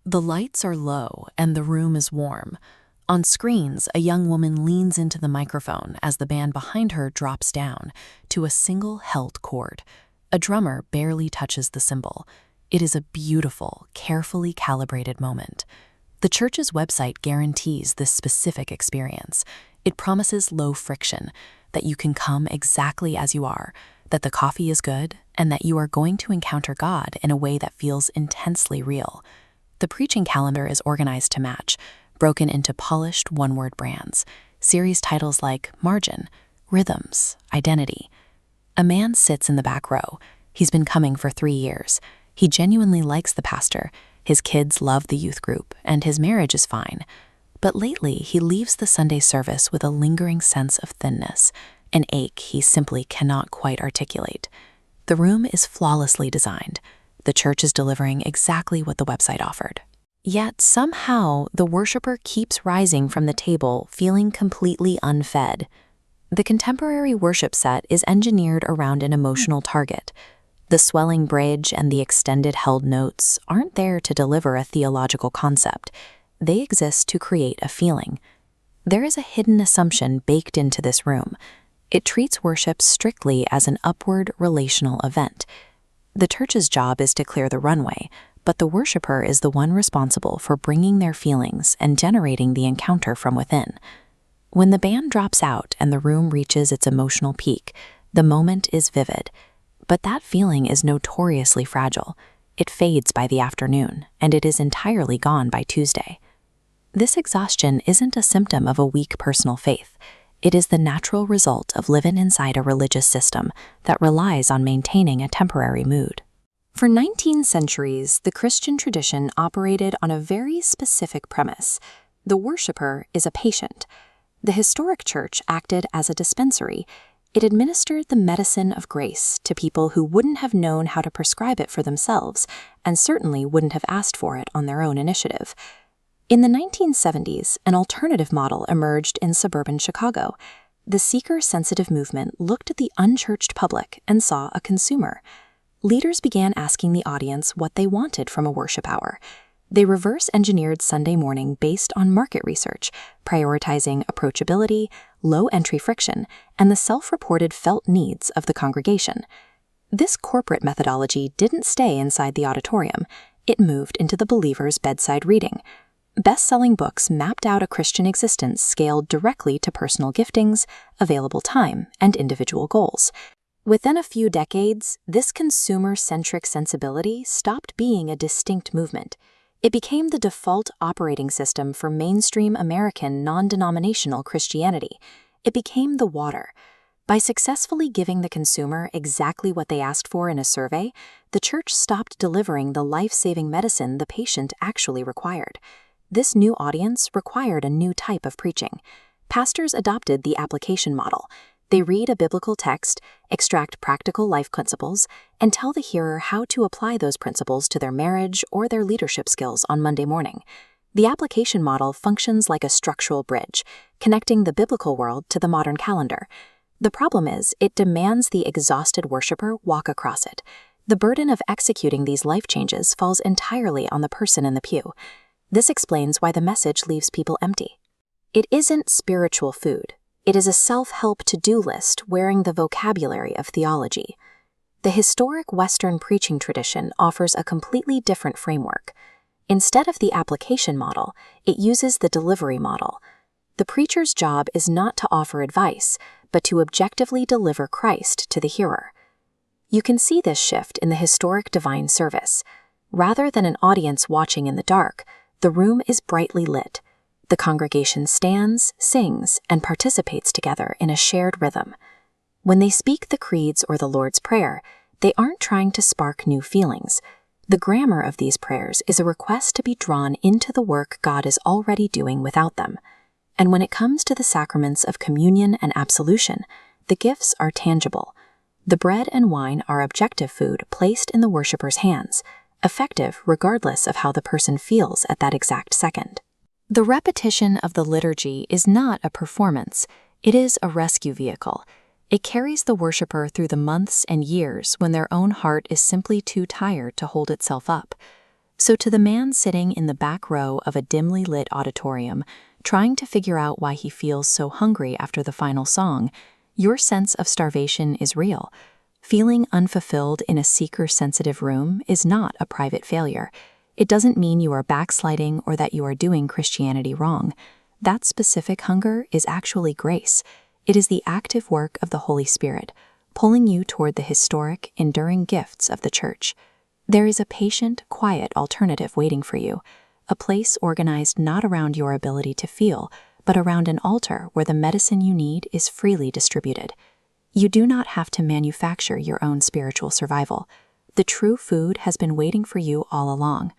The lights are low and the room is warm. On screens, a young woman leans into the microphone as the band behind her drops down to a single held chord. A drummer barely touches the cymbal. It is a beautiful, carefully calibrated moment. The church's website guarantees this specific experience. It promises low friction, that you can come exactly as you are, that the coffee is good, and that you are going to encounter God in a way that feels intensely real. The preaching calendar is organized to match, broken into polished one-word brands, series titles like Margin, Rhythms, Identity. A man sits in the back row. He's been coming for 3 years. He genuinely likes the pastor, his kids love the youth group, and his marriage is fine. But lately, he leaves the Sunday service with a lingering sense of thinness, an ache he simply cannot quite articulate. The room is flawlessly designed. The church is delivering exactly what the website offered. Yet somehow, the worshiper keeps rising from the table, feeling completely unfed. The contemporary worship set is engineered around an emotional target. The swelling bridge and the extended held notes aren't there to deliver a theological concept. They exist to create a feeling. There is a hidden assumption baked into this room. It treats worship strictly as an upward relational event. The church's job is to clear the runway, but the worshiper is the one responsible for bringing their feelings and generating the encounter from within. When the band drops out and the room reaches its emotional peak, the moment is vivid. But that feeling is notoriously fragile. It fades by the afternoon, and it is entirely gone by Tuesday. This exhaustion isn't a symptom of a weak personal faith. It is the natural result of living inside a religious system that relies on maintaining a temporary mood. For 19 centuries, the Christian tradition operated on a very specific premise. The worshiper is a patient. The historic church acted as a dispensary. It administered the medicine of grace to people who wouldn't have known how to prescribe it for themselves, and certainly wouldn't have asked for it on their own initiative. In the 1970s, an alternative model emerged in suburban Chicago. The seeker-sensitive movement looked at the unchurched public and saw a consumer. Leaders began asking the audience what they wanted from a worship hour. They reverse-engineered Sunday morning based on market research, prioritizing approachability, low entry friction, and the self-reported felt needs of the congregation. This corporate methodology didn't stay inside the auditorium. It moved into the believer's bedside reading. Best-selling books mapped out a Christian existence scaled directly to personal giftings, available time, and individual goals. Within a few decades, this consumer-centric sensibility stopped being a distinct movement. It became the default operating system for mainstream American non-denominational Christianity. It became the water. By successfully giving the consumer exactly what they asked for in a survey, the church stopped delivering the life-saving medicine the patient actually required. This new audience required a new type of preaching. Pastors adopted the application model. They read a biblical text, extract practical life principles, and tell the hearer how to apply those principles to their marriage or their leadership skills on Monday morning. The application model functions like a structural bridge, connecting the biblical world to the modern calendar. The problem is, it demands the exhausted worshiper walk across it. The burden of executing these life changes falls entirely on the person in the pew. This explains why the message leaves people empty. It isn't spiritual food. It is a self-help to-do list wearing the vocabulary of theology. The historic Western preaching tradition offers a completely different framework. Instead of the application model, it uses the delivery model. The preacher's job is not to offer advice, but to objectively deliver Christ to the hearer. You can see this shift in the historic divine service. Rather than an audience watching in the dark, the room is brightly lit. The congregation stands, sings, and participates together in a shared rhythm. When they speak the creeds or the Lord's Prayer, they aren't trying to spark new feelings. The grammar of these prayers is a request to be drawn into the work God is already doing without them. And when it comes to the sacraments of communion and absolution, the gifts are tangible. The bread and wine are objective food placed in the worshiper's hands, effective regardless of how the person feels at that exact second. The repetition of the liturgy is not a performance, it is a rescue vehicle. It carries the worshiper through the months and years when their own heart is simply too tired to hold itself up. So to the man sitting in the back row of a dimly lit auditorium, trying to figure out why he feels so hungry after the final song, your sense of starvation is real. Feeling unfulfilled in a seeker-sensitive room is not a private failure. It doesn't mean you are backsliding or that you are doing Christianity wrong. That specific hunger is actually grace. It is the active work of the Holy Spirit, pulling you toward the historic, enduring gifts of the Church. There is a patient, quiet alternative waiting for you, a place organized not around your ability to feel, but around an altar where the medicine you need is freely distributed. You do not have to manufacture your own spiritual survival. The true food has been waiting for you all along.